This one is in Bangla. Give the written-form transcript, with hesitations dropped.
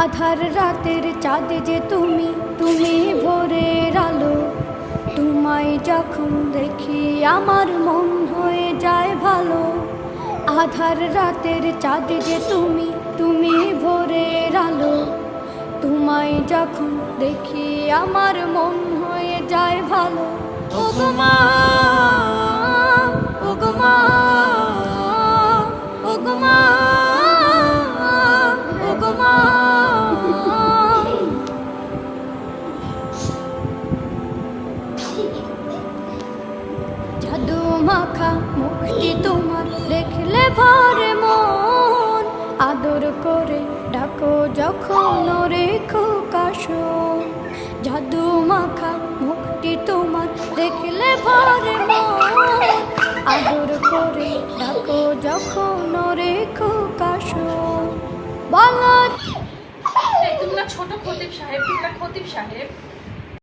আধার রাতের চাঁদ যে তুমি, তুমি ভোরের আলো। তোমায় যখন দেখি আমার মন হয়ে যায় ভালো। আধার রাতের চাঁদ যে তুমি, তুমি ভোরের আলো। তোমায় যখন দেখি আমার মন হয়ে যায় ভালো। ওগো মা, ওগো মা, ওগো মা, ওগো মা। জাদু মাখা মুখটি তোমার দেখলে ভরে মন। আদর করে ডাকো যখন রেখো কাশন। জাদু মাখা মুখটি তোমার দেখলে ভরে মন। আদর করে ডাকো যখন রেখো কাশন। বলো তুমি না ছোট খতিব সাহেব, তুমি না খতিব সাহেব।